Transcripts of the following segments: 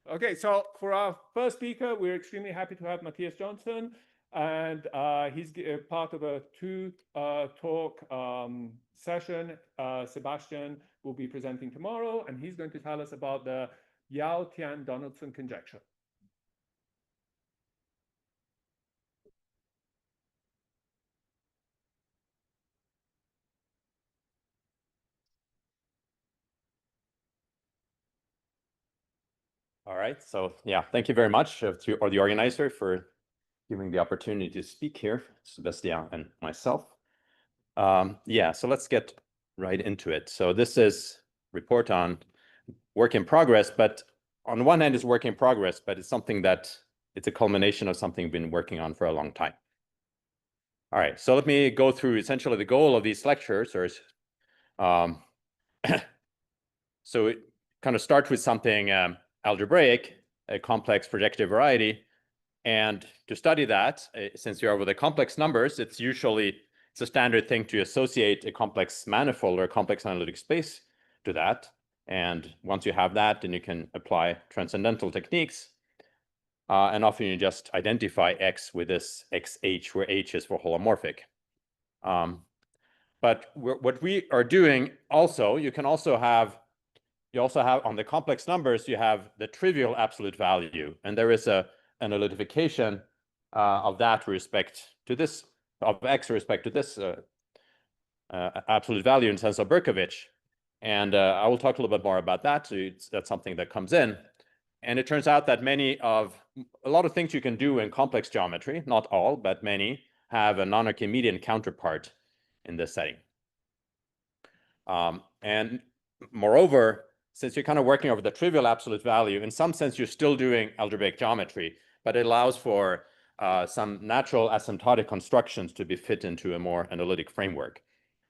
Okay, so for our first speaker, we're extremely happy to have Mattias Jonsson, and he's part of a two-talk session. Sebastian will be presenting tomorrow, and he's going to tell us about the Yau-Tian-Donaldson conjecture. All right, so yeah, thank you very much to the organizer for giving the opportunity to speak here, Sebastian and myself. Yeah, so let's get right into it. So this is report on work in progress, but on one hand it's work in progress, but it's something that it's a culmination of something we've been working on for a long time. All right, so let me go through essentially the goal of these lectures. So it kind of starts with something algebraic, a complex projective variety. And to study that, since you're over the complex numbers, it's a standard thing to associate a complex manifold or a complex analytic space to that. And once you have that, then you can apply transcendental techniques. And often you just identify X with this XH, where H is for holomorphic. But what we are doing also, you also have on the complex numbers, you have the trivial absolute value. And there is an analytification of that respect to this, of X respect to this absolute value in sense of Berkovich. And I will talk a little bit more about that. So that's something that comes in. And it turns out that a lot of things you can do in complex geometry, not all, but many, have a non-Archimedean counterpart in this setting. And moreover, since you're kind of working over the trivial absolute value, in some sense, you're still doing algebraic geometry, but it allows for some natural asymptotic constructions to be fit into a more analytic framework.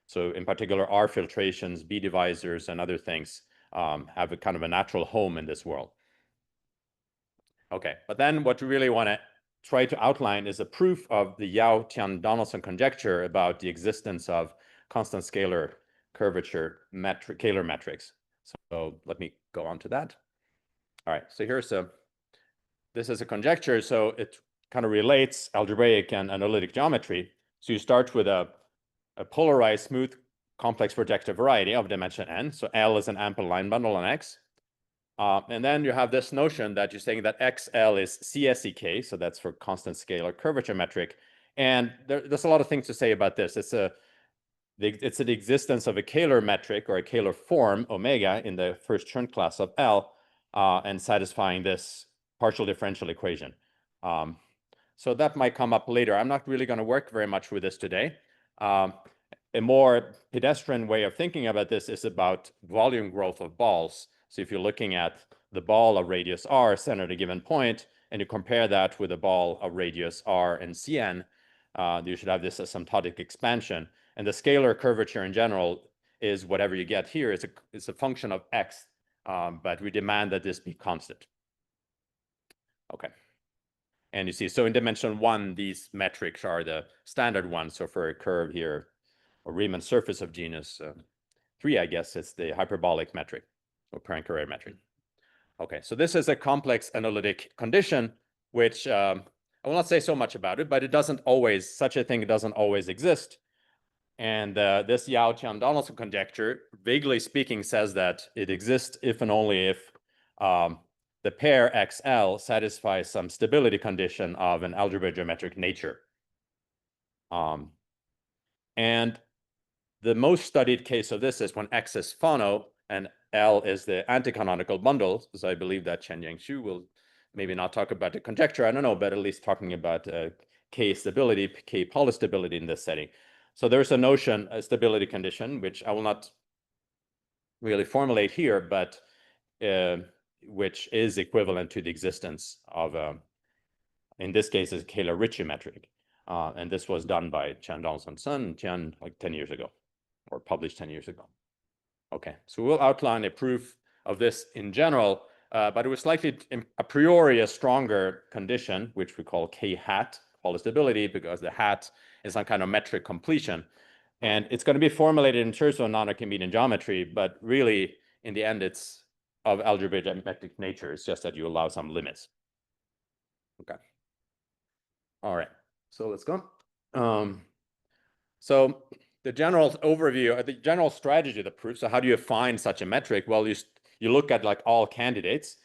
So in particular, R filtrations, B divisors, and other things have a kind of a natural home in this world. Okay, but then what we really want to try to outline is a proof of the Yau-Tian-Donaldson conjecture about the existence of constant scalar curvature Kähler metrics. So let me go on to that. All right, so this is a conjecture. So it kind of relates algebraic and analytic geometry. So you start with a polarized smooth complex projective variety of dimension n. So L is an ample line bundle on X. And then you have this notion that you're saying that XL is CSEK, so that's for constant scalar curvature metric. And there's a lot of things to say about this. It's the existence of a Kähler metric or a Kähler form, omega, in the first Chern class of L, and satisfying this partial differential equation. So that might come up later. I'm not really going to work very much with this today. A more pedestrian way of thinking about this is about volume growth of balls. So if you're looking at the ball of radius r centered at a given point, and you compare that with a ball of radius r and Cn, you should have this asymptotic expansion. And the scalar curvature in general is whatever you get here. It's a function of X, but we demand that this be constant. Okay. And you see, so in dimension 1, these metrics are the standard ones. So for a curve here, or Riemann surface of genus 3, I guess, it's the hyperbolic metric or Poincare metric. Okay, so this is a complex analytic condition, which I will not say so much about it, but such a thing doesn't always exist. And this Yau-Tian-Donaldson conjecture, vaguely speaking, says that it exists if and only if the pair XL satisfies some stability condition of an algebro-geometric nature. And the most studied case of this is when X is phono and L is the anticanonical bundle. So I believe that Chen-Yang Xu will maybe not talk about the conjecture, I don't know, but at least talking about K stability, K polystability in this setting. So there's a notion, a stability condition, which I will not really formulate here, but which is equivalent to the existence of, in this case, a Kähler-Ritchie metric. And this was done by Yau-Tian-Donaldson and Chern like 10 years ago, or published 10 years ago. Okay, so we'll outline a proof of this in general, but it was slightly a priori a stronger condition, which we call K hat polystability, because the hat is some kind of metric completion. And it's going to be formulated in terms of non-Archimedean geometry, but really, in the end, it's of algebra-geometric nature. It's just that you allow some limits. Okay. All right. So let's go. So the general overview, the general strategy of the proof. So how do you find such a metric? Well, you look at like all candidates.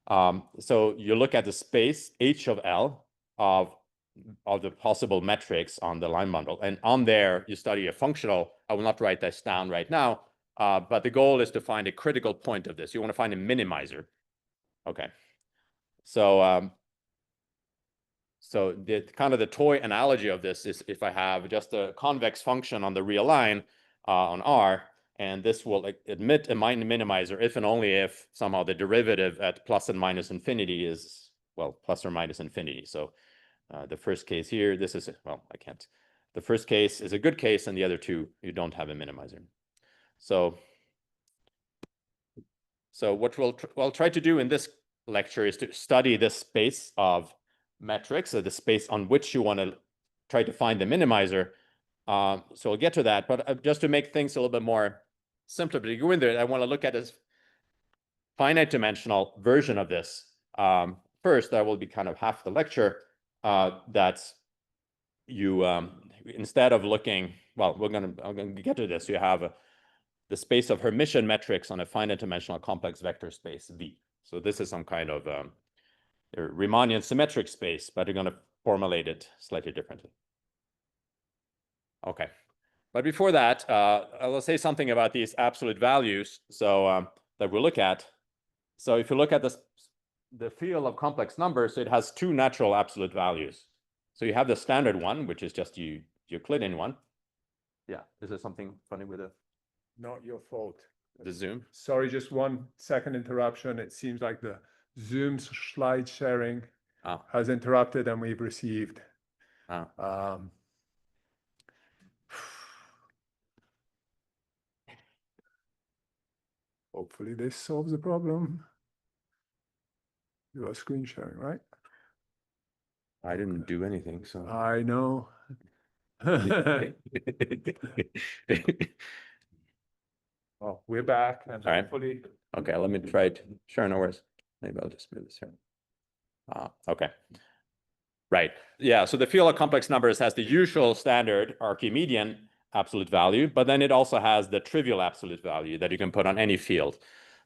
So you look at the space H of L of the possible metrics on the line bundle. And on there, you study a functional. I will not write this down right now, but the goal is to find a critical point of this. You want to find a minimizer. Okay. So, so the kind of the toy analogy of this is if I have just a convex function on the real line on R, and this will admit a minimizer if and only if somehow the derivative at plus and minus infinity is, well, plus or minus infinity. So the first case here, this is, well, I can't. The first case is a good case, and the other two, you don't have a minimizer. So what we'll try to do in this lecture is to study this space of metrics, so the space on which you want to try to find the minimizer. So we'll get to that, but just to make things a little bit more simpler, but to go in there, I want to look at this finite dimensional version of this. First, that will be kind of half the lecture. That's you instead of looking, well, I'm gonna get to this. You have the space of Hermitian metrics on a finite dimensional complex vector space V. So this is some kind of Riemannian symmetric space, but you're going to formulate it slightly differently. Okay, but before that, I'll say something about these absolute values. So that we'll look at. So if you look at the field of complex numbers, it has two natural absolute values. So you have the standard one, which is just Euclidean one. Yeah, is there something funny with it? Not your fault. The Zoom? Sorry, just 1 second interruption. It seems like the Zoom slide sharing has interrupted and we've received. Hopefully this solves the problem. You are screen sharing, right? I didn't do anything, so. I know. Well, we're back and all right. hopefully. Okay, let me try it. Sure, no worries. Maybe I'll just move this here. Okay. Right. Yeah. So the field of complex numbers has the usual standard Archimedean absolute value, but then it also has the trivial absolute value that you can put on any field.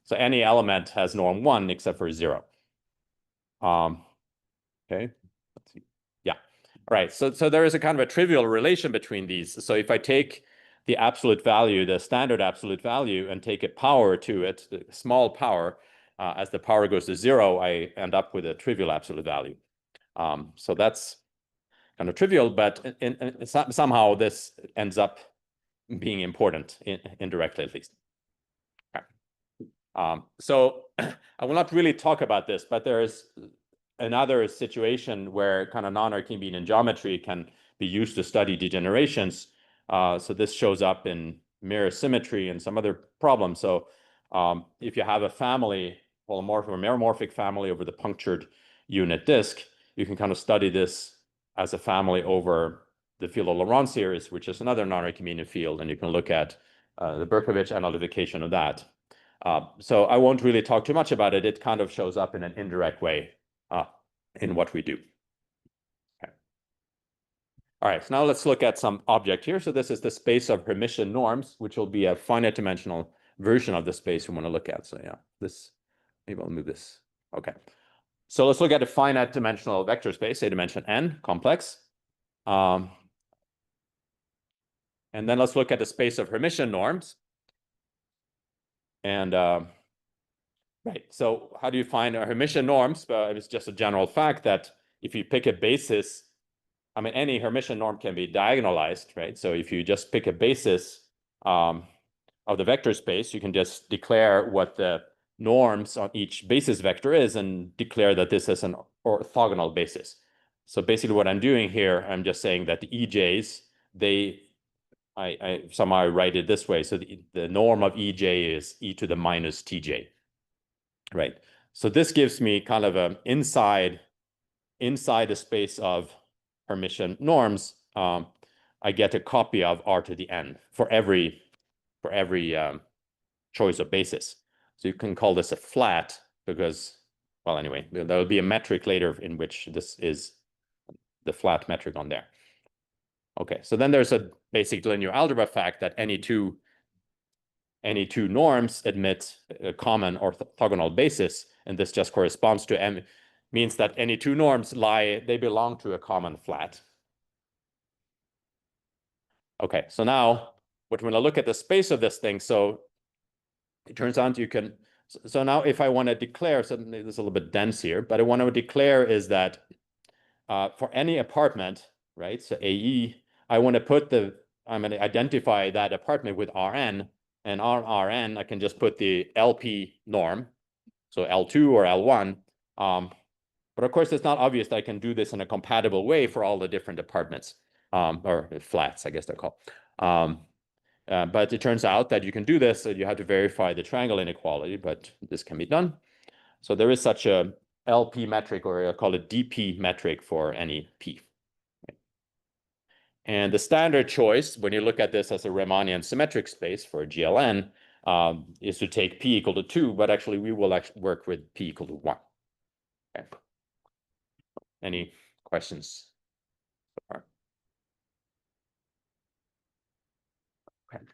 So any element has norm 1 except for 0. Okay. Let's see. Yeah. All right. So there is a kind of a trivial relation between these. So if I take the absolute value, the standard absolute value, and take a power to it, the small power, as the power goes to 0, I end up with a trivial absolute value. So that's kind of trivial, but somehow this ends up being important, indirectly at least. Okay. So I will not really talk about this, but there is another situation where kind of non-Archimedean geometry can be used to study degenerations. So this shows up in mirror symmetry and some other problems. So if you have a family, polymorphic or meromorphic family over the punctured unit disk, you can kind of study this as a family over the field of Laurent series, which is another non-Archimedean field, and you can look at the Berkovich analytification of that. So I won't really talk too much about it. It kind of shows up in an indirect way in what we do. Okay. All right, so now let's look at some object here. So this is the space of Hermitian norms, which will be a finite dimensional version of the space we want to look at. So yeah, maybe I'll move this. Okay. So let's look at a finite dimensional vector space, a dimension n, complex. And then let's look at the space of Hermitian norms. And right, so how do you find Hermitian norms? It's just a general fact that if you pick a basis, I mean, any Hermitian norm can be diagonalized, right? So if you just pick a basis of the vector space, you can just declare what the norms on each basis vector is and declare that this is an orthogonal basis. So basically what I'm doing here, I'm just saying that the EJs, I somehow write it this way. So the norm of EJ is e to the minus TJ, right? So this gives me kind of an inside the space of Hermitian norms. I get a copy of R to the n for every choice of basis. So you can call this a flat because, well, anyway, there will be a metric later in which this is the flat metric on there. Okay, so then there's a basic linear algebra fact that any two norms admit a common orthogonal basis, and this just corresponds to means that any two norms they belong to a common flat. Okay, so now we're going to look at the space of this thing. So it turns out you can, so now if I want to declare, so this is a little bit dense here, but I want to declare is that for any apartment, right, so AE, I'm going to identify that apartment with Rn, and on Rn, I can just put the LP norm, so L2 or L1. But of course, it's not obvious that I can do this in a compatible way for all the different apartments, or flats, I guess they're called. But it turns out that you can do this, so you have to verify the triangle inequality, but this can be done. So there is such a LP metric, or I call it DP metric for any P. And the standard choice, when you look at this as a Riemannian symmetric space for GLN, is to take P equal to 2, but actually we will work with P equal to 1. Okay. Any questions so far? Okay.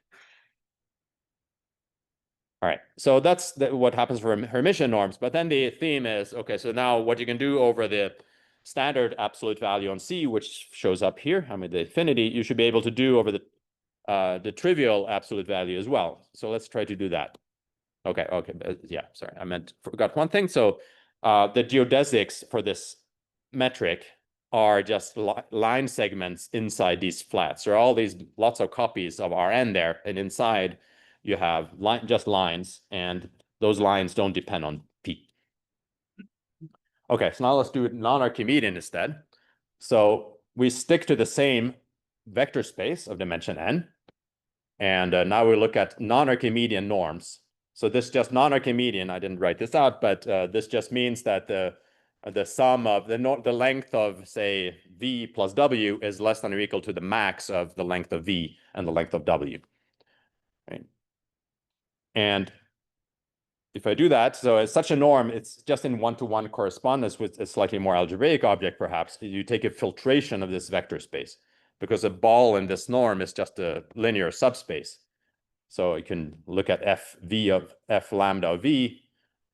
All right, so that's what happens for Hermitian norms. But then the theme is, okay, so now what you can do over the standard absolute value on C, which shows up here, the infinity, you should be able to do over the trivial absolute value as well. So let's try to do that. Okay, yeah, sorry, forgot one thing. So the geodesics for this metric are just line segments inside these flats. There are all these lots of copies of Rn there, and inside you have just lines, and those lines don't depend on P. Okay, so now let's do it non-Archimedean instead. So we stick to the same vector space of dimension n, and now we look at non-Archimedean norms. So this just non-Archimedean, I didn't write this out, but this just means that the sum of the length of, say, v plus w is less than or equal to the max of the length of v and the length of w. Right? And if I do that, so as such a norm, it's just in one-to-one correspondence with a slightly more algebraic object, perhaps. You take a filtration of this vector space, because a ball in this norm is just a linear subspace. So you can look at FV of F lambda of V.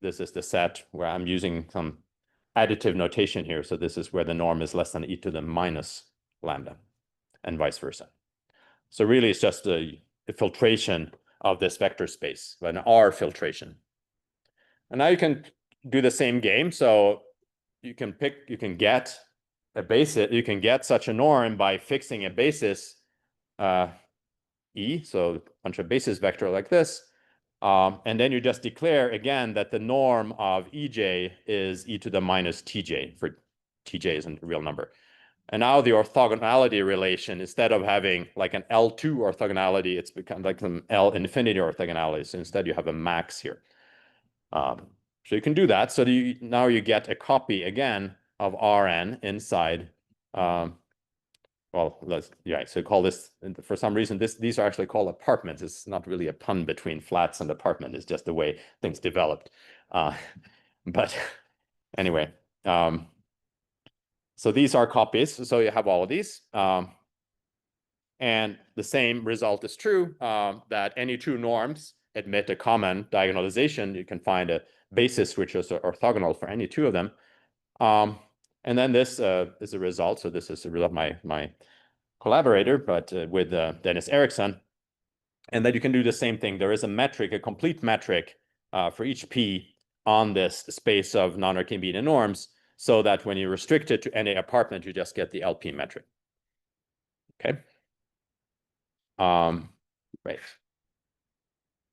This is the set where I'm using some additive notation here. So this is where the norm is less than e to the minus lambda, and vice versa. So really, it's just a filtration of this vector space, an R filtration. And now you can do the same game. So you can get a basis, you can get such a norm by fixing a basis E, so a bunch of basis vector like this. And then you just declare again that the norm of EJ is e to the minus TJ, for TJ isn't a real number. And now the orthogonality relation, instead of having like an L2 orthogonality, it's become like some L infinity orthogonality. So instead you have a max here. So you can do that. So now you get a copy again of Rn inside. Well, so call this, for some reason, these are actually called apartments. It's not really a pun between flats and apartment. It's just the way things developed. But anyway, so these are copies. So you have all of these. And the same result is true, that any two norms admit a common diagonalization. You can find a basis which is orthogonal for any two of them. And then this is a result. So this is a result of my collaborator, but with Dennis Eriksson. And then you can do the same thing. There is a metric, a complete metric for each P on this space of non-Archimedean norms, so that when you restrict it to any apartment, you just get the LP metric. Okay. Right.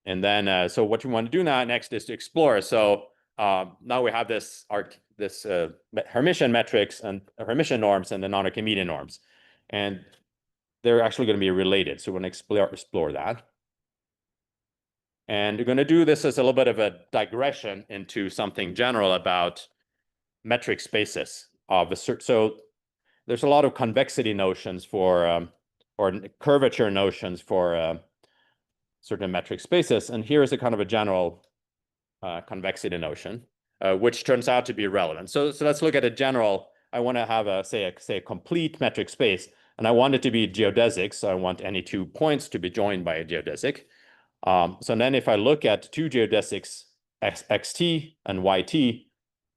And then, so what you want to do next is to explore. So now we have this Hermitian metrics and Hermitian norms and the non-Archimedean norms, and they're actually going to be related. So we're going to explore that. And we're going to do this as a little bit of a digression into something general about metric spaces of a certain. So there's a lot of convexity notions for, or curvature notions for certain metric spaces. And here is a kind of a general convexity notion, which turns out to be relevant. So let's look at a general. I want to have a say a complete metric space, and I want it to be geodesic. So I want any two points to be joined by a geodesic. So then if I look at two geodesics, xt and yt,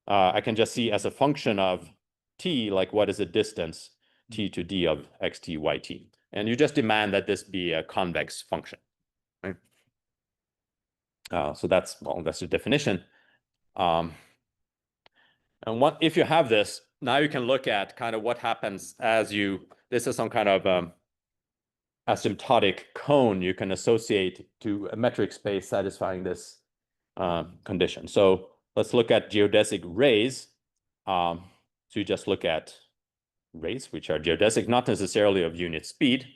I can just see as a function of t, like what is the distance t to d of xt, yt. And you just demand that this be a convex function, right? So that's the definition. And if you have this, now you can look at kind of what happens as this is some kind of asymptotic cone you can associate to a metric space satisfying this condition. So let's look at geodesic rays. So you just look at rays, which are geodesic, not necessarily of unit speed.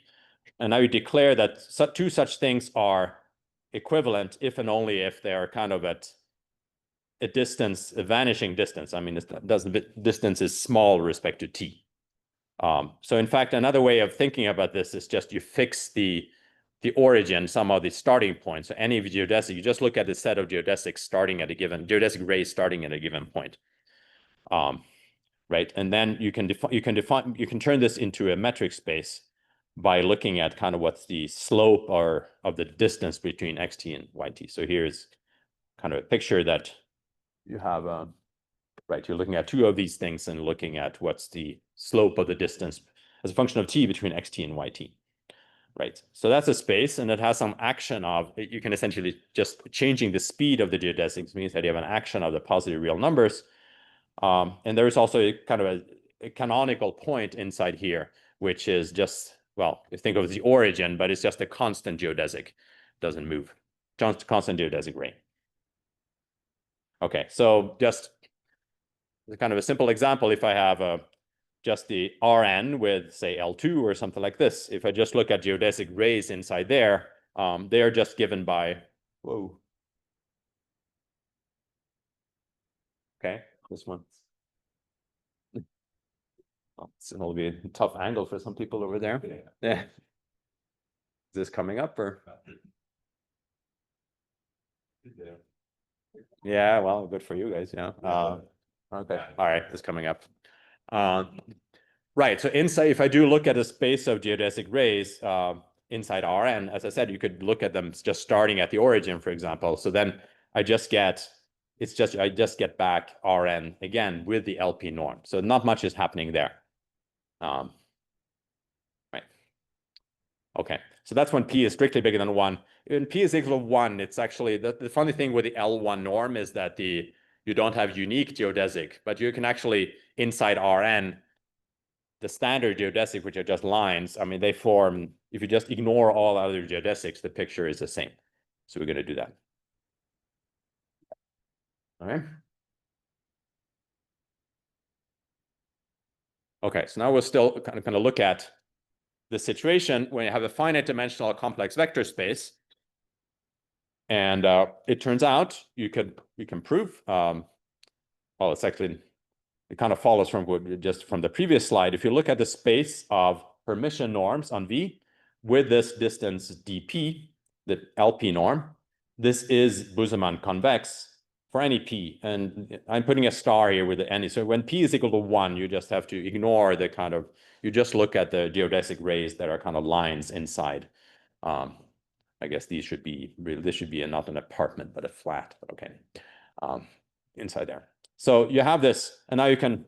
And now you declare that two such things are equivalent if and only if they are kind of at a distance, a vanishing distance. I mean, distance is small with respect to t. So in fact, another way of thinking about this is just you fix the origin, some of the starting points. So any geodesic, you just look at the set of geodesics starting at a given geodesic rays starting at a given point. Right, and then you can turn this into a metric space by looking at kind of what's the slope of the distance between xt and yt. So here's kind of a picture that you have, right, you're looking at two of these things and looking at what's the slope of the distance as a function of t between xt and yt, right? So that's a space, and it has some action of, you can essentially just changing the speed of the geodesics means that you have an action of the positive real numbers. And there is also a kind of a canonical point inside here, which is just, well, you think of the origin, but it's just a constant geodesic, doesn't move, constant geodesic ray. Okay, so just kind of a simple example, if I have just the Rn with, say, L2 or something like this, if I just look at geodesic rays inside there, they are just given by, whoa. Okay, this one. It'll be a tough angle for some people over there. Yeah. Is this coming up or? Yeah, well, good for you guys. Yeah. Okay. All right. It's coming up. Right. So inside, if I do look at a space of geodesic rays inside Rn, as I said, you could look at them just starting at the origin, for example. So then I just get back Rn again with the LP norm. So not much is happening there. Right. Okay. So that's when P is strictly bigger than 1. When P is equal to 1, it's actually the funny thing with the L1 norm is that you don't have unique geodesic, but you can actually inside Rn, the standard geodesic, which are just lines, I mean, they form, if you just ignore all other geodesics, the picture is the same. So we're going to do that. All right. Okay, so now we're still kind of going to look at the situation when you have a finite dimensional complex vector space. And it turns out you can prove, well, it's actually, it kind of follows from just from the previous slide. If you look at the space of Hermitian norms on V with this distance dp, the LP norm, this is Boucksom convex for any p. And I'm putting a star here with the any. So when p is equal to 1, you just have to ignore the kind of, you just look at the geodesic rays that are kind of lines inside. I guess these should be, this should be not an apartment, but a flat, but okay, inside there. So you have this, and now you can,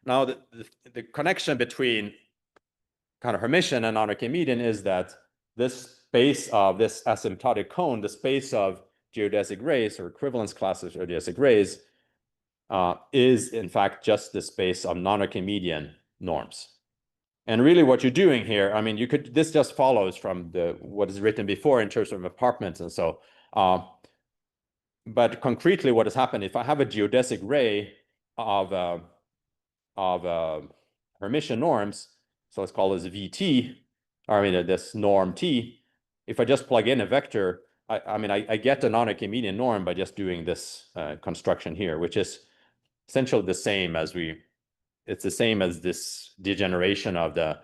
now the connection between kind of Hermitian and non-Archimedean is that this space of this asymptotic cone, the space of geodesic rays or equivalence classes of geodesic rays is in fact just the space of non-Archimedean norms. And really what you're doing here, I mean, you could, this just follows from what is written before in terms of apartments and so, but concretely what has happened, if I have a geodesic ray of Hermitian norms, so let's call this VT, or I mean this norm T, if I just plug in a vector, I get the non-Archimedean norm by just doing this construction here, which is essentially the same as it's the same as this degeneration of the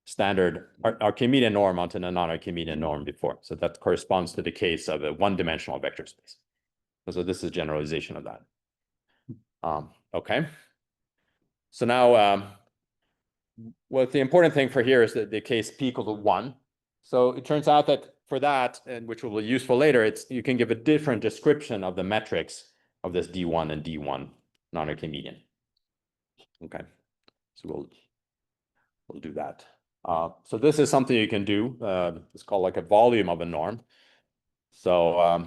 standard Archimedean norm onto the non-Archimedean norm before. So that corresponds to the case of a one-dimensional vector space. So this is generalization of that. Okay. So now, well, the important thing for here is that the case p equal to 1. So it turns out that for that, and which will be useful later, you can give a different description of the metrics of this D1 and D1 non-Archimedean. Okay, so we'll do that. So this is something you can do. It's called like a volume of a norm. So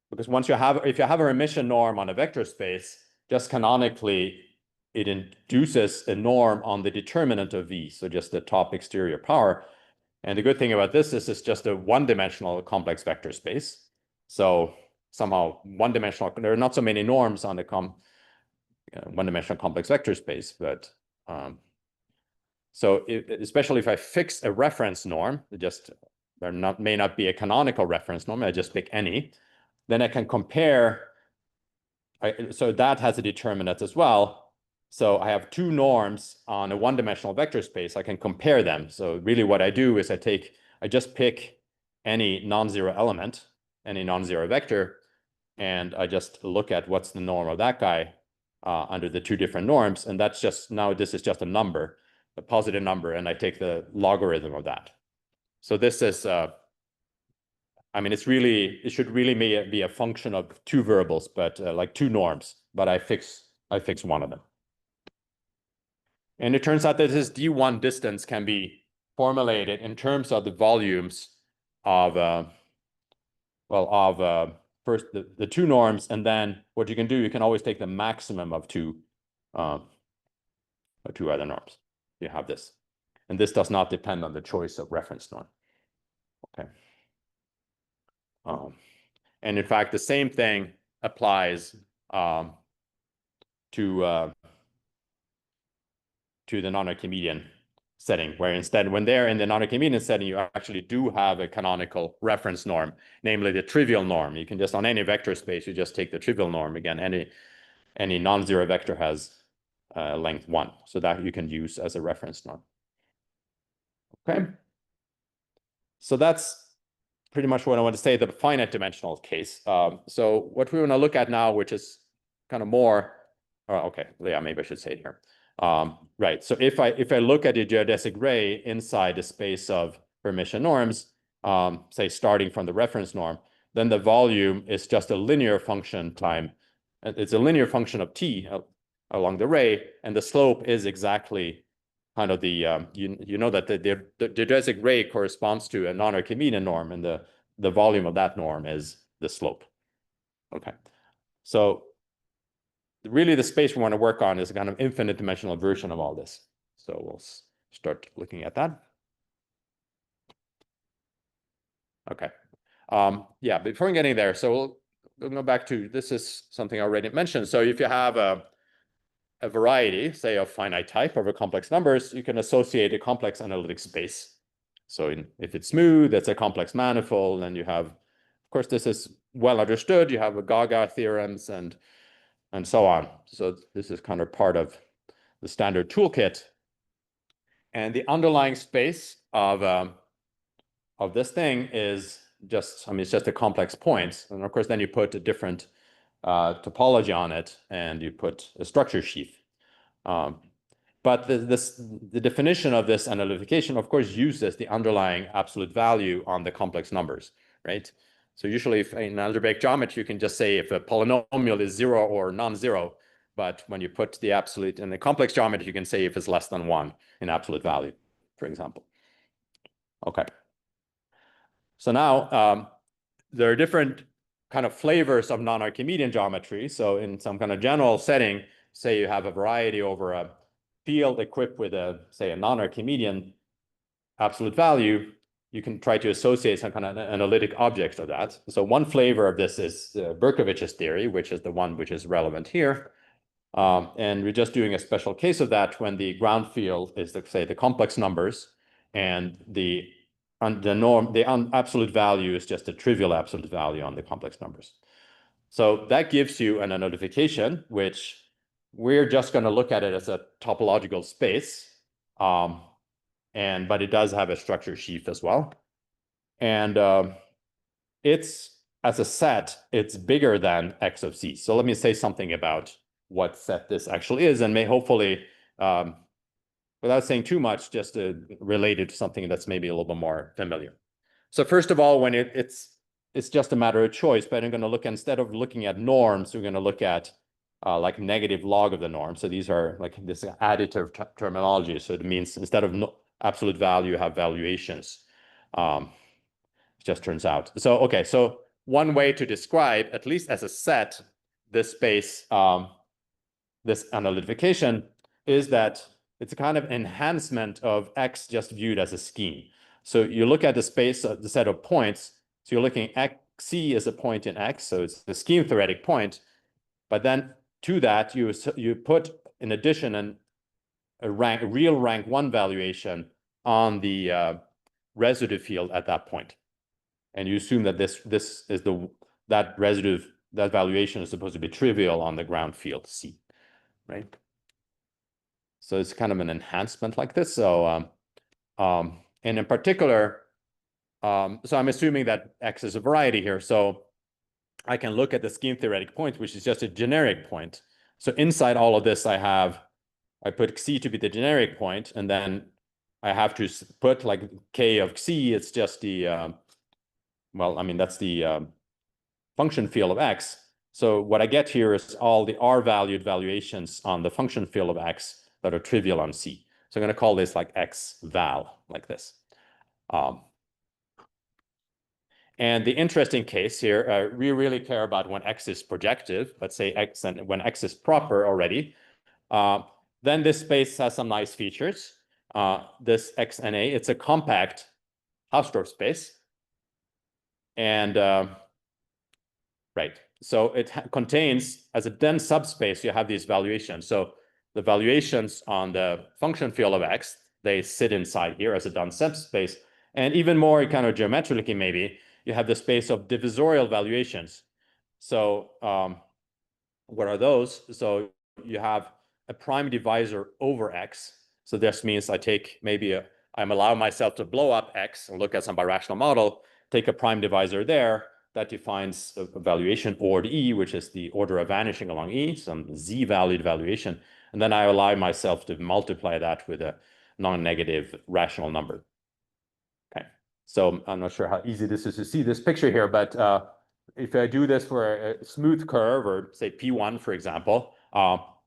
because if you have a remission norm on a vector space, just canonically, it induces a norm on the determinant of V, so just the top exterior power. And the good thing about this is it's just a one-dimensional complex vector space. So somehow one-dimensional, there are not so many norms on the one-dimensional complex vector space, but so especially if I fix a reference norm, may not be a canonical reference norm, I just pick any, then I can compare, so that has a determinant as well. So I have two norms on a one-dimensional vector space. I can compare them. So really what I do is I just pick any non-zero element, any non-zero vector, and I just look at what's the norm of that guy under the two different norms. And that's just, now this is just a number, a positive number, and I take the logarithm of that. So this is, I mean, it should really be a function of two variables, but like two norms, but I fix one of them. And it turns out that this D1 distance can be formulated in terms of the volumes of, first the two norms, and then what you can do, you can always take the maximum of two other norms. You have this. And this does not depend on the choice of reference norm. Okay. And in fact, the same thing applies to the non-Archimedean setting, where instead, when they're in the non-Archimedean setting, you actually do have a canonical reference norm, namely the trivial norm. You can just, on any vector space, you just take the trivial norm. Again, any non-zero vector has length 1, so that you can use as a reference norm. Okay. So that's pretty much what I want to say, the finite dimensional case. So what we want to look at now, which is kind of more, okay, yeah, maybe I should say it here. Right, so if I look at a geodesic ray inside the space of Hermitian norms, say starting from the reference norm, then the volume is just a linear function time. It's a linear function of t along the ray, and the slope is exactly kind of the, you know that the geodesic ray corresponds to a non-Archimedean norm, and the volume of that norm is the slope. Okay, so really the space we want to work on is a kind of infinite dimensional version of all this. So we'll start looking at that. Okay, yeah, before getting there, so we'll go back to, this is something I already mentioned. So if you have a variety, say of finite type over complex numbers, you can associate a complex analytic space. So if it's smooth, it's a complex manifold, and you have, of course, this is well understood. You have the Gaga theorems and so on. So this is kind of part of the standard toolkit. And the underlying space of this thing is just, I mean, it's just a complex points. And of course, then you put a different topology on it, and you put a structure sheaf. But the definition of this analytification, of course, uses the underlying absolute value on the complex numbers, right? So usually if in algebraic geometry, you can just say if a polynomial is 0 or non-zero, but when you put the absolute in the complex geometry, you can say if it's less than 1 in absolute value, for example. Okay. So now there are different kind of flavors of non-Archimedean geometry. So in some kind of general setting, say you have a variety over a field equipped with say a non-Archimedean absolute value, you can try to associate some kind of analytic objects of that. So one flavor of this is Berkovich's theory, which is the one which is relevant here. And we're just doing a special case of that when the ground field is, say, the complex numbers, and the absolute value is just a trivial absolute value on the complex numbers. So that gives you an analytification, which we're just going to look at it as a topological space. But it does have a structure sheaf as well. And it's as a set, it's bigger than x of c. So let me say something about what set this actually is, and may hopefully, without saying too much, just relate it to something that's maybe a little bit more familiar. So first of all, when it's just a matter of choice, but I'm going to look, instead of looking at norms, we're going to look at like negative log of the norm. So these are like this additive terminology. So it means instead of absolute value, you have valuations. It just turns out. So, okay, so one way to describe, at least as a set, this space, this analytification, is that it's a kind of enhancement of X just viewed as a scheme. So you look at the space of the set of points. So you're looking at C as a point in X. So it's the scheme theoretic point. But then to that, you put, in addition, a real rank 1 valuation on the residue field at that point. And you assume that this is that valuation is supposed to be trivial on the ground field C, right? So it's kind of an enhancement like this. So, and in particular, so I'm assuming that X is a variety here. So I can look at the scheme theoretic point, which is just a generic point. So inside all of this, I put C to be the generic point, and then I have to put like K of C, it's just the, well, I mean, that's the function field of X. So what I get here is all the R-valued valuations on the function field of X that are trivial on C. So I'm going to call this like X val, like this. And the interesting case here, we really care about when X is projective, let's say X, and when X is proper already, then this space has some nice features. This XNA, it's a compact Hausdorff space. And right, so it contains, as a dense subspace, you have these valuations. So the valuations on the function field of X, they sit inside here as a dense subspace. And even more kind of geometrically, maybe, you have the space of divisorial valuations. So what are those? So you have a prime divisor over X. So this means I take maybe I'm allowing myself to blow up X and look at some birational model, take a prime divisor there that defines a valuation ORD E, which is the order of vanishing along E, some Z-valued valuation. And then I allow myself to multiply that with a non-negative rational number. Okay, so I'm not sure how easy this is to see this picture here, but if I do this for a smooth curve, or say P1, for example,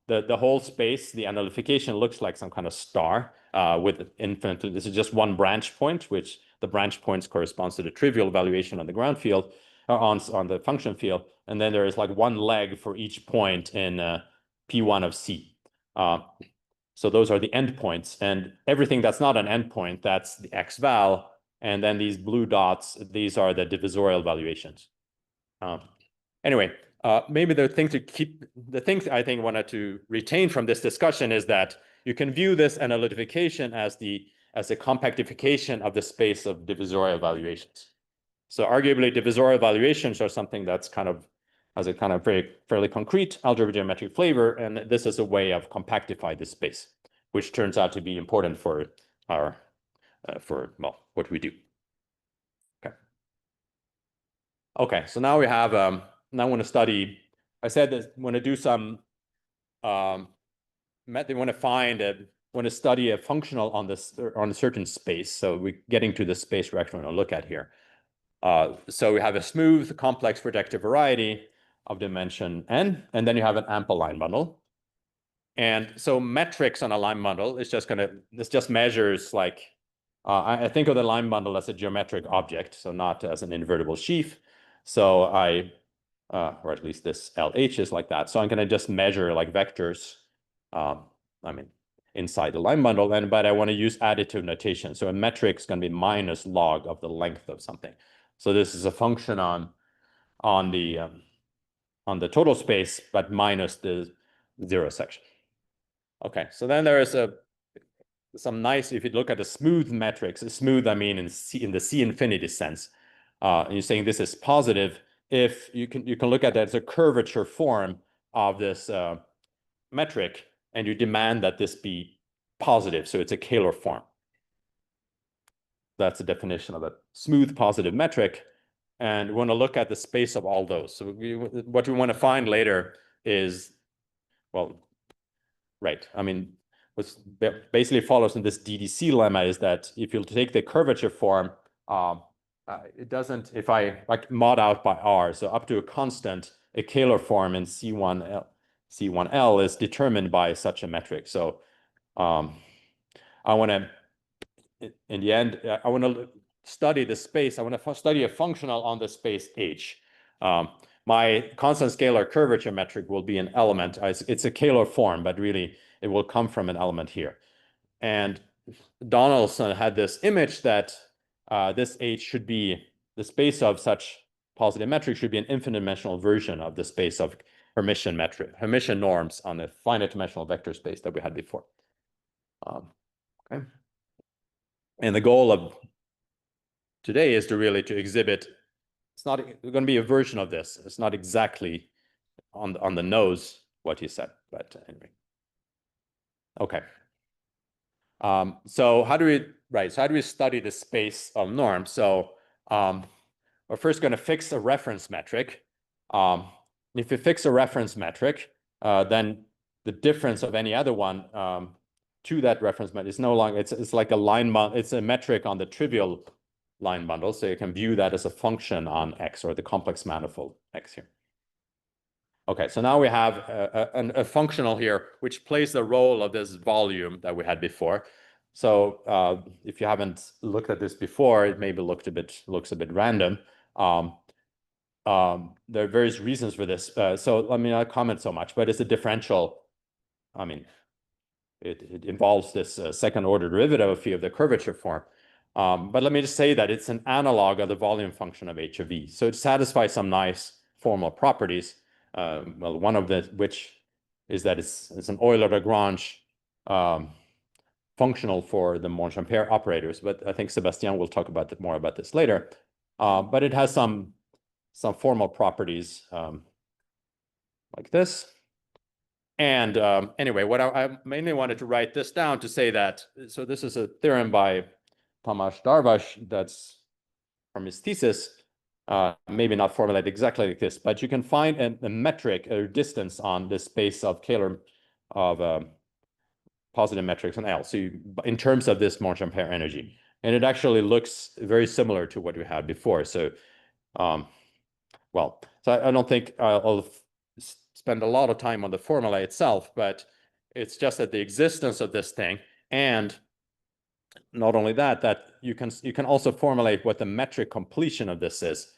the whole space, the analytification looks like some kind of star with infinite. This is just one branch point, which the branch points corresponds to the trivial valuation on the ground field, on the function field. And then there is like one leg for each point in P1 of C. So those are the endpoints. And everything that's not an endpoint, that's the X val. And then these blue dots, these are the divisorial valuations. Anyway, maybe the thing I think wanted to retain from this discussion is that you can view this analytification as a compactification of the space of divisorial valuations. So arguably divisorial valuations are something that's has a kind of fairly concrete algebra-geometric flavor, and this is a way of compactify this space, which turns out to be important for our what we do. Okay, so now we have now I want to study. I said that I want to do some. They want to study a functional on a certain space. So we're getting to the space we're actually going to look at here. So we have a smooth, complex projective variety of dimension n, and then you have an ample line bundle. And so metrics on a line bundle is this just measures like, I think of the line bundle as a geometric object, so not as an invertible sheaf. So or at least this LH is like that. So I'm going to just measure like vectors, inside the line bundle, but I want to use additive notation. So a metric is going to be minus log of the length of something. So this is a function on the total space, but minus the zero section. Okay, so then there is some nice, if you look at the smooth metrics, smooth, I mean in the C infinity sense, and you're saying this is positive, if you can look at that as a curvature form of this metric, and you demand that this be positive, so it's a Kähler form. That's the definition of a smooth positive metric. And we want to look at the space of all those. So what we want to find later is, well, right. I mean, what basically follows in this DDC lemma is that if you take the curvature form, it doesn't, if I like mod out by R, so up to a constant, a Kähler form in C1L is determined by such a metric. So I want to, in the end, I want to study the space. I want to study a functional on the space H. My constant scalar curvature metric will be an element. It's a Kähler form, but really it will come from an element here. And Donaldson had this image that this H should be, the space of such positive metric should be an infinite dimensional version of the space of Hermitian norms on the finite dimensional vector space that we had before. Okay. And the goal of today is to really to exhibit, it's not going to be a version of this. It's not exactly on the nose what he said, but anyway. Okay. So how do we study the space of norms? So we're first going to fix a reference metric. If you fix a reference metric, then the difference of any other one to that reference metric is no longer, it's like a line bundle, it's a metric on the trivial line bundle. So you can view that as a function on X, or the complex manifold X here. Okay, so now we have a functional here which plays the role of this volume that we had before. So if you haven't looked at this before, it maybe looks a bit random. There are various reasons for this. So let me not comment so much, but it's a differential. I mean, it involves this second order derivative phi of the curvature form. But let me just say that it's an analog of the volume function of H of V. So it satisfies some nice formal properties. Well, one of which is that it's an Euler-Lagrange functional for the Monge-Ampere operators, but I think Sebastian will talk about more about this later. But it has some formal properties like this. And anyway, what I mainly wanted to write this down to say that, so this is a theorem by Tamás Darvas that's from his thesis. Maybe not formulated exactly like this, but you can find a metric, a distance on the space of Kähler of positive metrics on L. So in terms of this Monge-Ampere energy, and it actually looks very similar to what we had before. So, well, so I don't think I'll spend a lot of time on the formula itself, but it's just that the existence of this thing, and not only that, that you can also formulate what the metric completion of this is.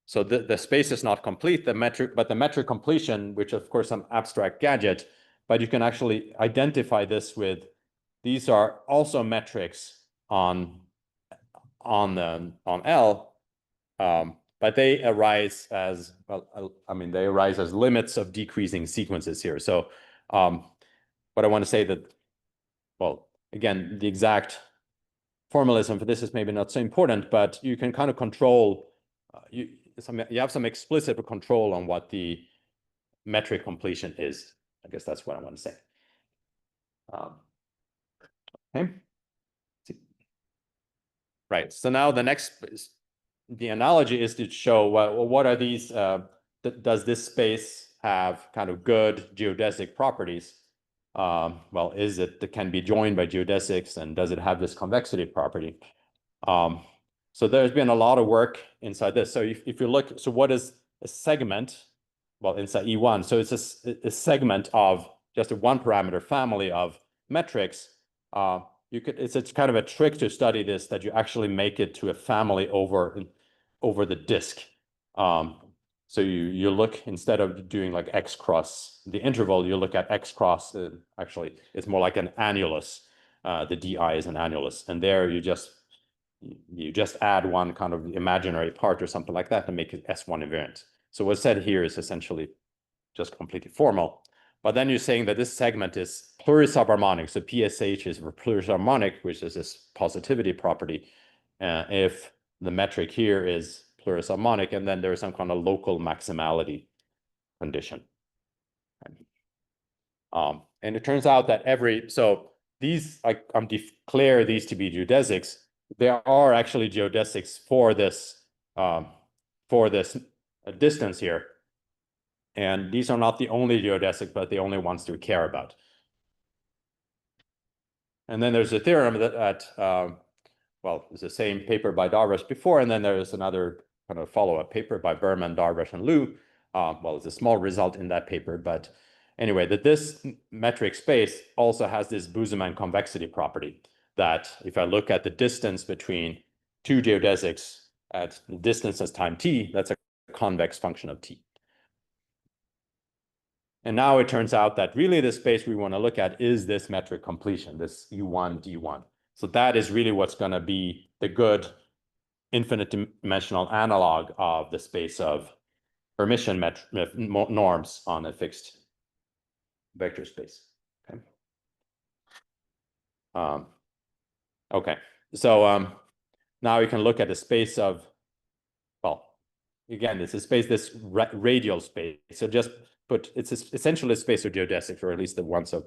So the space is not complete, but the metric completion, which of course some abstract gadget, but you can actually identify this with, these are also metrics on L, but they arise as, well, I mean, they arise as limits of decreasing sequences here. So but I want to say that, well, again, the exact formalism for this is maybe not so important, but you can kind of control, you have some explicit control on what the metric completion is. I guess that's what I want to say. Okay. Right. So now the analogy is to show, well, what are these, does this space have kind of good geodesic properties? Well, it can be joined by geodesics, and does it have this convexity property? So there's been a lot of work inside this. So if you look, so what is a segment? Well, inside E1, so it's a segment of just a one parameter family of metrics. It's kind of a trick to study this, that you actually make it to a family over the disk. So you look, instead of doing like X cross the interval, you look at X cross, actually it's more like an annulus. The DI is an annulus, and there you just add one kind of imaginary part or something like that to make it S1 invariant. So what's said here is essentially just completely formal. But then you're saying that this segment is plurisubharmonic. So PSH is for plurisubharmonic, which is this positivity property. If the metric here is plurisubharmonic, and then there is some kind of local maximality condition. And it turns out that so these, declare these to be geodesics. There are actually geodesics for this for this distance here. And these are not the only geodesic, but the only ones we care about. And then there's a theorem that well, it's the same paper by Darvish before, and then there's another kind of follow-up paper by Berman, Darvish, and Liu. Well, it's a small result in that paper, but anyway, that this metric space also has this Boucksom convexity property, that if I look at the distance between two geodesics at distance as time t, that's a convex function of t. And now it turns out that really the space we want to look at is this metric completion, this U1, D1. So that is really what's going to be the good infinite dimensional analog of the space of Hermitian norms on a fixed vector space. Okay. Okay. So now we can look at the space of, well, again, this is this radial space. So just put, it's essentially a space of geodesics, or at least the ones of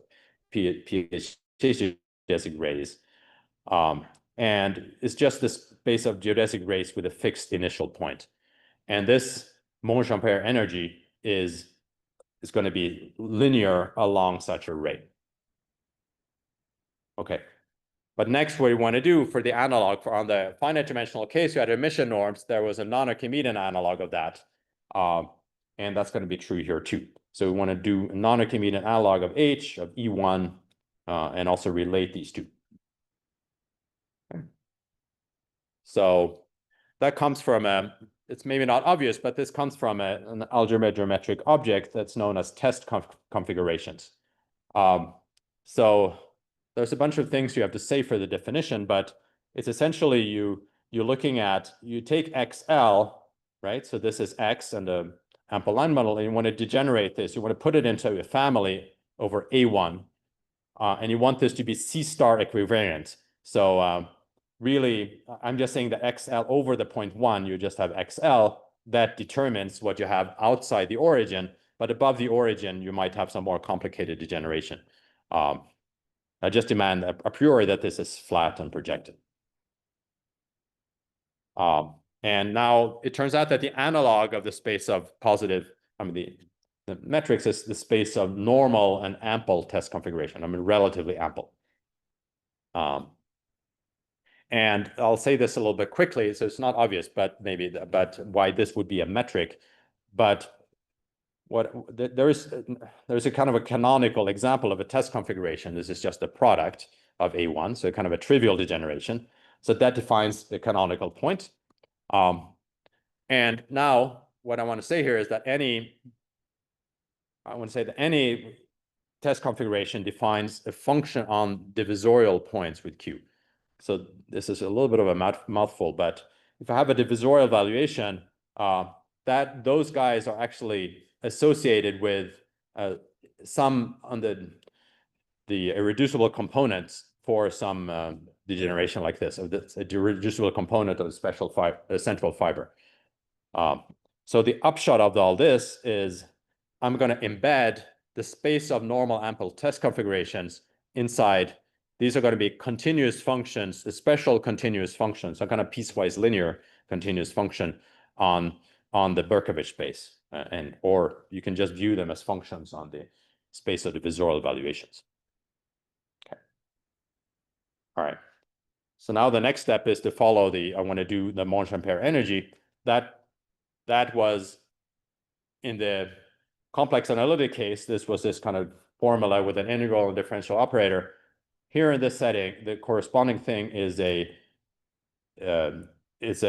PH geodesic rays. And it's just this space of geodesic rays with a fixed initial point. And this Monge-Ampere energy is going to be linear along such a ray. Okay. But next, what we want to do for the analog on the finite dimensional case, you had emission norms. There was a non-Archimedean analog of that. And that's going to be true here too. So we want to do a non-Archimedean analog of H, of E1, and also relate these two. Okay. So that comes from it's maybe not obvious, but this comes from an algebro-geometric object that's known as test configurations. So there's a bunch of things you have to say for the definition, but it's essentially you're looking at, you take XL, right? So this is X and a ample line bundle, and you want to degenerate this. You want to put it into a family over A1, and you want this to be C star equivariant. So really, I'm just saying that XL over the point 1, you just have XL. That determines what you have outside the origin, but above the origin, you might have some more complicated degeneration. I just demand a priori that this is flat and projected. And now it turns out that the analog of the space of positive, the metrics is the space of normal and ample test configuration. Relatively ample. And I'll say this a little bit quickly, so it's not obvious, but why this would be a metric. But there's a kind of a canonical example of a test configuration. This is just a product of A1, so kind of a trivial degeneration. So that defines the canonical point. And now what I want to say here is that any test configuration defines a function on divisorial points with Q. So this is a little bit of a mouthful, but if I have a divisorial valuation, those guys are actually associated with some on the irreducible components for some degeneration like this, of a irreducible component of a central fiber. So the upshot of all this is I'm going to embed the space of normal ample test configurations inside. These are going to be continuous functions, the special continuous functions, some kind of piecewise linear continuous function on the Berkovich space. Or you can just view them as functions on the space of the divisorial valuations. Okay. All right. So now the next step is to follow I want to do the Monge-Ampere energy. That was in the complex analytic case, this was this kind of formula with an integral and differential operator. Here in this setting, the corresponding thing is an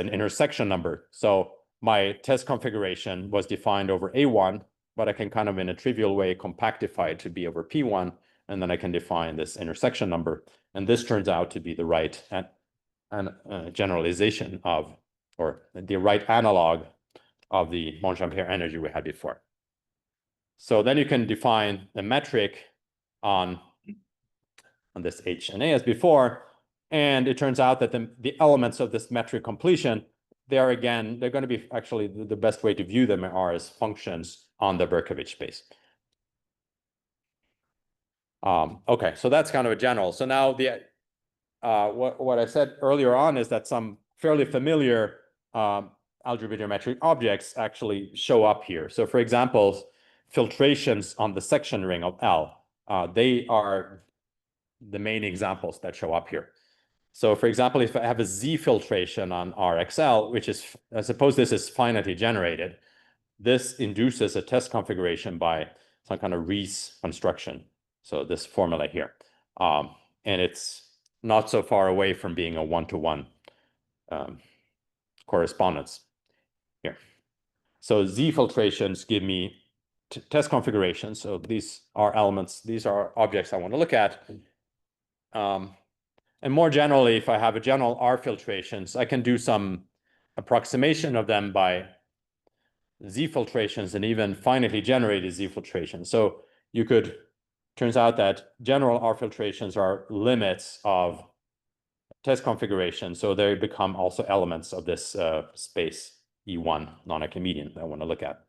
intersection number. So my test configuration was defined over A1, but I can kind of in a trivial way compactify it to be over P1, and then I can define this intersection number. And this turns out to be the right generalization of, or the right analog of the Monge-Ampere energy we had before. So then you can define the metric on this H and A as before, and it turns out that the elements of this metric completion, they're going to be actually the best way to view them are as functions on the Berkovich space. Okay, so that's kind of a general. So now what I said earlier on is that some fairly familiar algebra-geometric objects actually show up here. So for example, filtrations on the section ring of L, they are the main examples that show up here. So for example, if I have a Z filtration on RXL, which is, I suppose this is finitely generated, this induces a test configuration by some kind of Riesz construction. So this formula here. And it's not so far away from being a one-to-one correspondence here. So Z filtrations give me test configurations. So these are elements, these are objects I want to look at. And more generally, if I have a general R filtrations, I can do some approximation of them by Z filtrations and even finitely generated Z filtrations. So you could, turns out that general R filtrations are limits of test configuration. So they become also elements of this space E1 non-Archimedean that I want to look at.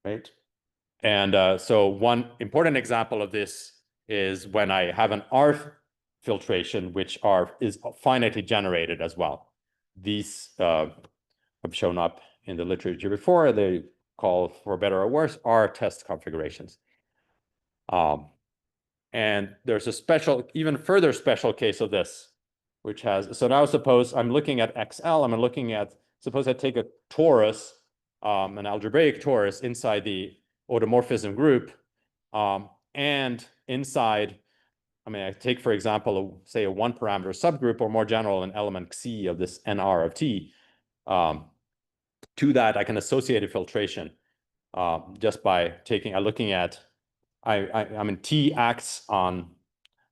Right. And so one important example of this is when I have an R filtration, which is finitely generated as well. These have shown up in the literature before. They call, for better or worse, R test configurations. And there's a special, even further special case of this, which has, so now suppose I'm looking at XL, I'm looking at, suppose I take a torus, an algebraic torus inside the automorphism group, and inside, I mean, I take, for example, say a one parameter subgroup, or more general, an element Xi of this NR of T. To that, I can associate a filtration just by looking at, I mean, T acts on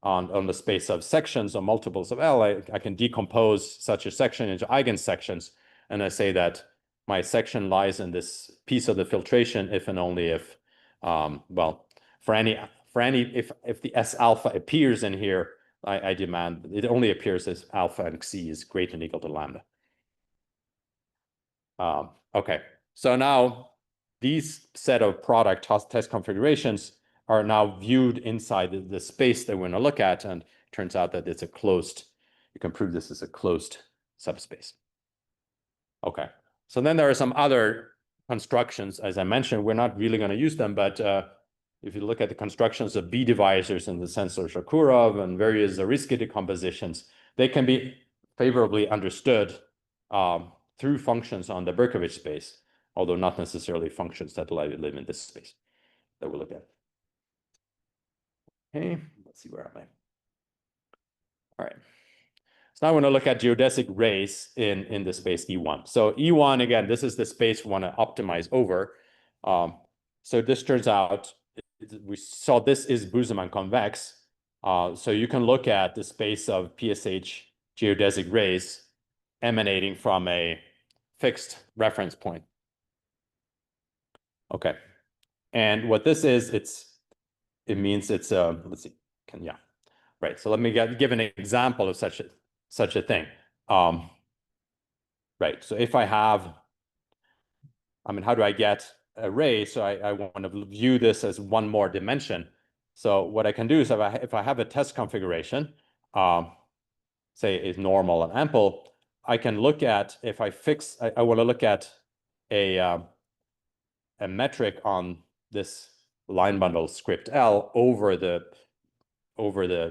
the space of sections or multiples of L. I can decompose such a section into eigensections, and I say that my section lies in this piece of the filtration if and only if, well, if the S alpha appears in here, I demand it only appears as alpha and Xi is greater than or equal to lambda. Okay, so now these set of product test configurations are now viewed inside the space that we're going to look at, and it turns out that it's a closed, you can prove this is a closed subspace. Okay, so then there are some other constructions, as I mentioned, we're not really going to use them, but if you look at the constructions of B divisors in the sense of Shakurov and various Zariski decompositions, they can be favorably understood through functions on the Berkovich space, although not necessarily functions that live in this space that we'll look at. Okay, let's see, where am I? All right. So now I want to look at geodesic rays in the space E1. So E1, again, this is the space we want to optimize over. So this turns out, we saw this is Boucksom convex. So you can look at the space of PSH geodesic rays emanating from a fixed reference point. Okay. And what this is, it means it's let's see, yeah. Right. So let me give an example of such a thing. Right. So if I have, I mean, how do I get a ray? So I want to view this as one more dimension. So what I can do is if I have a test configuration, say is normal and ample, I can look at, if I fix, I want to look at a metric on this line bundle script L over the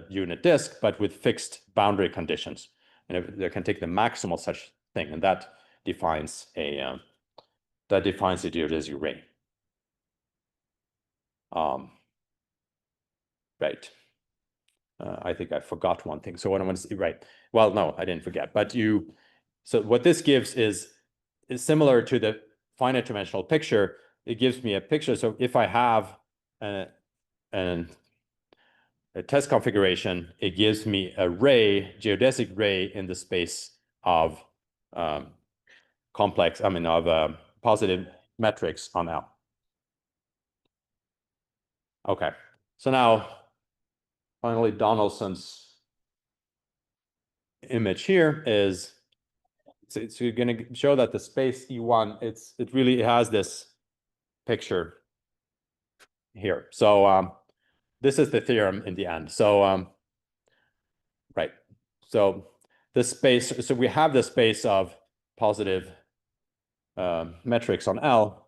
unit disk, but with fixed boundary conditions. And I can take the maximal such thing, and that defines a geodesic ray. Right. I think I forgot one thing. So what I want to say, right? Well, no, I didn't forget. But so what this gives is similar to the finite dimensional picture. It gives me a picture. So if I have a test configuration, it gives me a ray, geodesic ray in the space of complex, I mean, of positive metrics on L. Okay, so now finally Donaldson's image here is, so you're going to show that the space E1, it really has this picture here. So this is the theorem in the end. So right, so this space, so we have the space of positive metrics on L,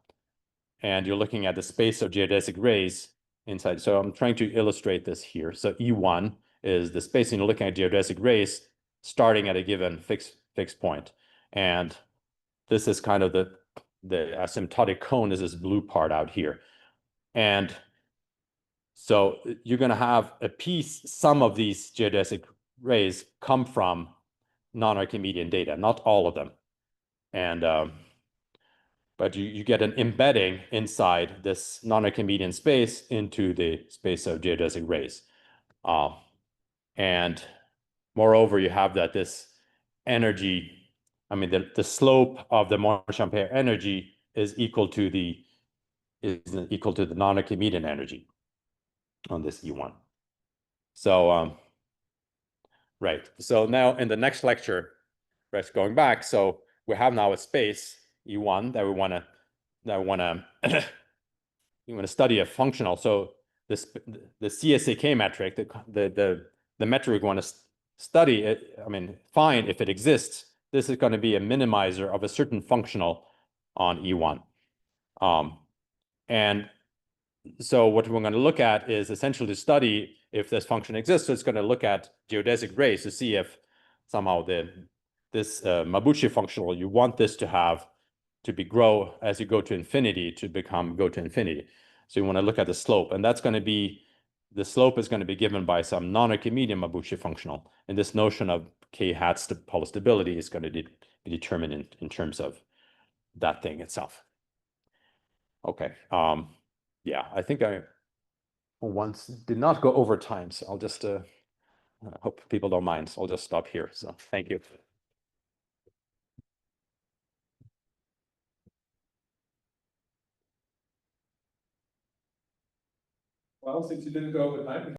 and you're looking at the space of geodesic rays inside. So I'm trying to illustrate this here. So E1 is the space, and you're looking at geodesic rays starting at a given fixed point. And this is kind of the asymptotic cone is this blue part out here. And so you're going to have a piece, some of these geodesic rays come from non-Archimedean data, not all of them. And but you get an embedding inside this non-Archimedean space into the space of geodesic rays. And moreover, you have that this energy, I mean, the slope of the Mohr-Ampere energy is equal to the non-Archimedean energy on this E1. So, right. So now in the next lecture, right, going back, so we have now a space E1 that we want to study a functional. So the CSAK metric, the metric we want to study it, I mean, find if it exists. This is going to be a minimizer of a certain functional on E1. And so what we're going to look at is essentially to study if this function exists. So it's going to look at geodesic rays to see if somehow this Mabuchi functional, you want this to have to grow as you go to infinity to go to infinity. So you want to look at the slope, and that's going to be, the slope is going to be given by some non-Archimedean Mabuchi functional. And this notion of K hat polystability is going to be determined in terms of that thing itself. Okay. Yeah, I think I once did not go over time, so I'll just hope people don't mind. So I'll just stop here. So thank you. Well, since you didn't go over time,